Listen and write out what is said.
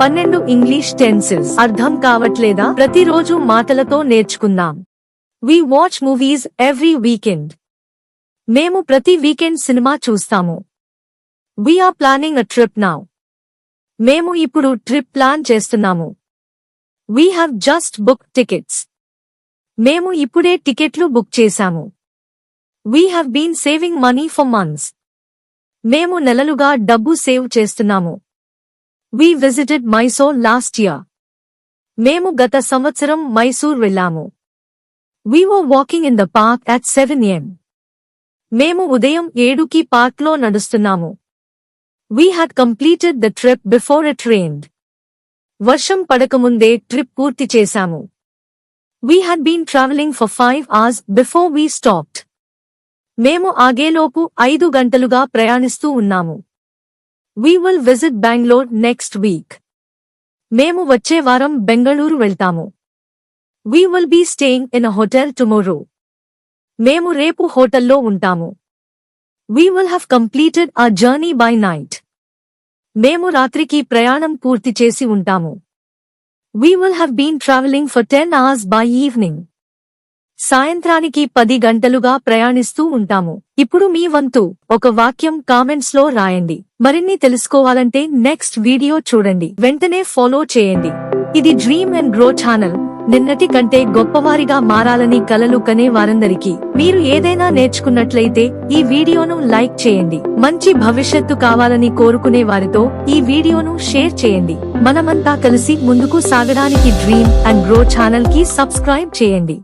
12 English tenses అర్థం కావట్లేదా? ప్రతిరోజు మాటలతో నేర్చుకుందాం. We watch movies every weekend. మేము ప్రతి వీకెండ్ సినిమా చూస్తాము. We are planning a trip now. మేము ఇప్పుడు ట్రిప్ ప్లాన్ చేస్తున్నాము. We have just booked tickets. మేము ఇప్పుడే టికెట్లు బుక్ చేశాము. We have been saving money for months. మేము నెలలుగా డబ్బు సేవ్ చేస్తున్నాము. We visited Mysore last year. మేము గత సంవత్సరం మైసూర్ వెళ్ళాము. We were walking in the park at 7 am. మేము ఉదయం 7కి పార్క్లో నడుస్తున్నాము. We had completed the trip before it rained. వర్షం పడకముందే ట్రిప్ పూర్తి చేశాము. We had been traveling for 5 hours before we stopped. మేము ఆగేలోపు 5 గంటలుగా ప్రయాణిస్తూ ఉన్నాము. We will visit Bangalore next week. మేము వచ్చే వారం బెంగళూరు వెళ్తాము. We will be staying in a hotel tomorrow. మేము రేపు హోటల్లో ఉంటాము. We will have completed our journey by night. మేము రాత్రికి ప్రయాణం పూర్తి చేసి ఉంటాము. We will have been traveling for 10 hours by evening. సాయంత్రానికి 10 గంటలుగా ప్రయాణిస్తూ ఉంటాము. ఇప్పుడు మీ వంతు ఒక వాక్యం కామెంట్స్ లో రాయండి. మరిన్ని తెలుసుకోవాలంటే నెక్స్ట్ వీడియో చూడండి. వెంటనే ఫాలో చేయండి. ఇది డ్రీమ్ అండ్ గ్రో ఛానల్. నిన్నటి కంటే గొప్పవారిగా మారాలని కలలు కనే వారందరికీ మీరు ఏదైనా నేర్చుకున్నట్లయితే ఈ వీడియోను లైక్ చేయండి. మంచి భవిష్యత్తు కావాలని కోరుకునే వారితో ఈ వీడియోను షేర్ చేయండి. మనమంతా కలిసి ముందుకు సాగడానికి డ్రీమ్ అండ్ గ్రో ఛానల్ కి సబ్స్క్రైబ్ చేయండి.